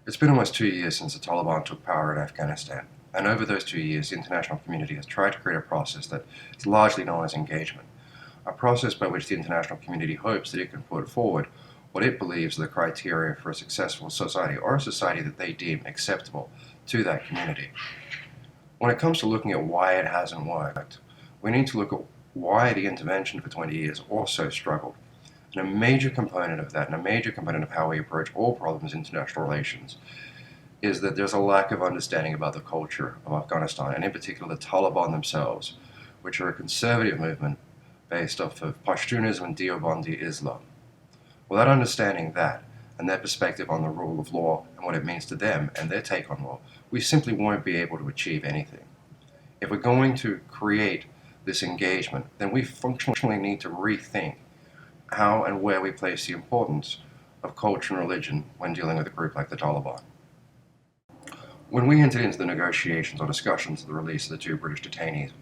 It's been almost 2 years since the Taliban took power in Afghanistan, and over those 2 years, the international community has tried to create a process that is largely known as engagement, a process by which the international community hopes that it can put forward what it believes are the criteria for a successful society, or a society that they deem acceptable to that community. When it comes to looking at why it hasn't worked, we need to look at why the intervention for 20 years also struggled. And a major component of that, and a major component of how we approach all problems in international relations, is that there's a lack of understanding about the culture of Afghanistan, and in particular the Taliban themselves, which are a conservative movement based off of Pashtunism and Deobandi Islam. Without understanding that, and their perspective on the rule of law and what it means to them and their take on law, we simply won't be able to achieve anything. If we're going to create this engagement, then we functionally need to rethink how and where we place the importance of culture and religion when dealing with a group like the Taliban. When we entered into the negotiations or discussions of the release of the two British detainees,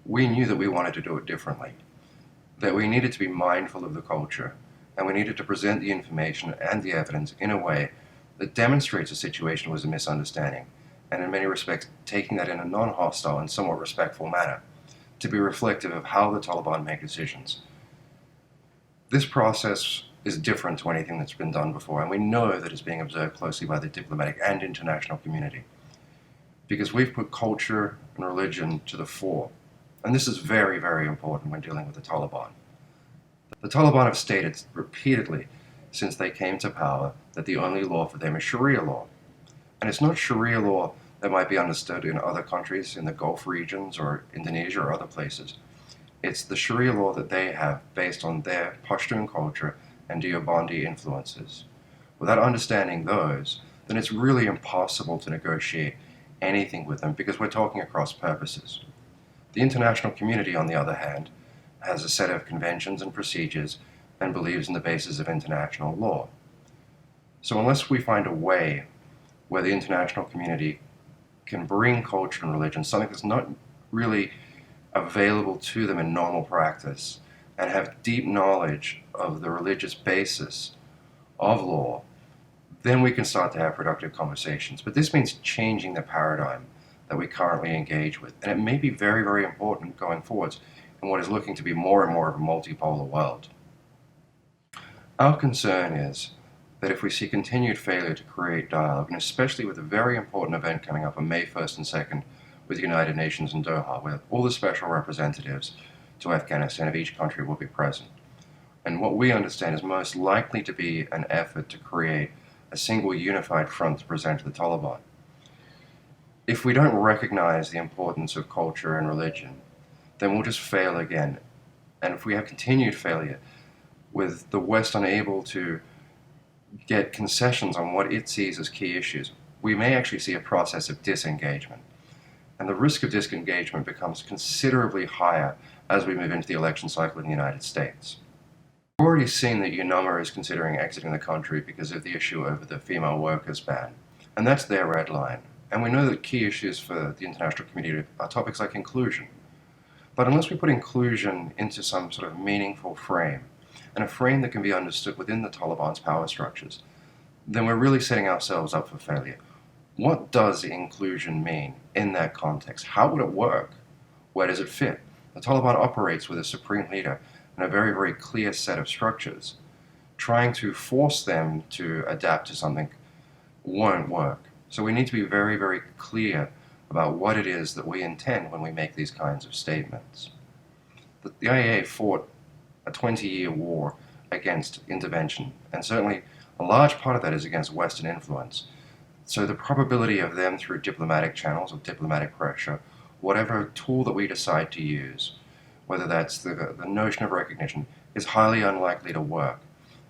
we knew that we wanted to do it differently, that we needed to be mindful of the culture, and we needed to present the information and the evidence in a way that demonstrates the situation was a misunderstanding, and in many respects taking that in a non-hostile and somewhat respectful manner, to be reflective of how the Taliban make decisions. This process is different to anything that's been done before, and we know that it's being observed closely by the diplomatic and international community, because we've put culture and religion to the fore. And this is very, very important when dealing with the Taliban. The Taliban have stated repeatedly since they came to power that the only law for them is Sharia law. And it's not Sharia law that might be understood in other countries, in the Gulf regions or Indonesia or other places. It's the Sharia law that they have based on their Pashtun culture and Deobandi influences. Without understanding those, then it's really impossible to negotiate anything with them, because we're talking across purposes. The international community, on the other hand, has a set of conventions and procedures and believes in the basis of international law. So unless we find a way where the international community can bring culture and religion, something that's not really available to them in normal practice, and have deep knowledge of the religious basis of law, then we can start to have productive conversations. But this means changing the paradigm that we currently engage with, and it may be very, very important going forwards in what is looking to be more and more of a multipolar world. Our concern is that if we see continued failure to create dialogue, and especially with a very important event coming up on May 1st and 2nd with the United Nations in Doha, where all the special representatives to Afghanistan of each country will be present, and what we understand is most likely to be an effort to create a single unified front to present to the Taliban. If we don't recognize the importance of culture and religion, then we'll just fail again. And if we have continued failure, with the West unable to get concessions on what it sees as key issues, we may actually see a process of disengagement. And the risk of disengagement becomes considerably higher as we move into the election cycle in the United States. We've already seen that UNAMA is considering exiting the country because of the issue over the female workers ban, and that's their red line. And we know that key issues for the international community are topics like inclusion. But unless we put inclusion into some sort of meaningful frame, and a frame that can be understood within the Taliban's power structures, then we're really setting ourselves up for failure. What does inclusion mean in that context? How would it work? Where does it fit? The Taliban operates with a supreme leader and a very, very clear set of structures. Trying to force them to adapt to something won't work. So we need to be very, very clear about what it is that we intend when we make these kinds of statements. The IAA fought a 20-year war against intervention, and certainly a large part of that is against Western influence. So the probability of them, through diplomatic channels or diplomatic pressure, whatever tool that we decide to use, whether that's the notion of recognition, is highly unlikely to work.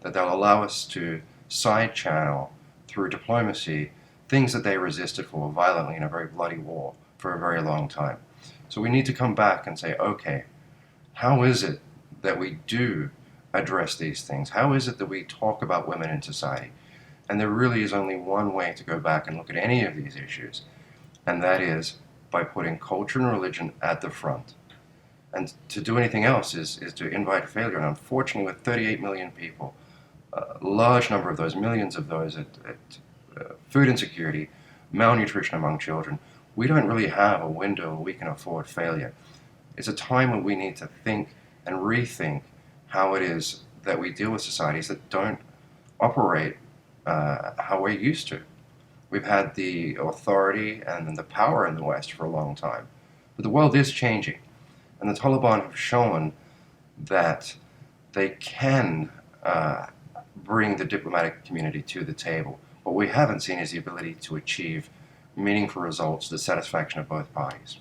That they'll allow us to side channel through diplomacy things that they resisted for violently in a very bloody war for a very long time. So we need to come back and say, okay, how is it that we do address these things? How is it that we talk about women in society? And there really is only one way to go back and look at any of these issues, and that is by putting culture and religion at the front. And to do anything else is to invite failure. And unfortunately, with 38 million people, a large number of those, millions of those at food insecurity, malnutrition among children, we don't really have a window where we can afford failure. It's a time when we need to think and rethink how it is that we deal with societies that don't operate how we're used to. We've had the authority and the power in the West for a long time. But the world is changing. And the Taliban have shown that they can bring the diplomatic community to the table. What we haven't seen is the ability to achieve meaningful results to the satisfaction of both parties.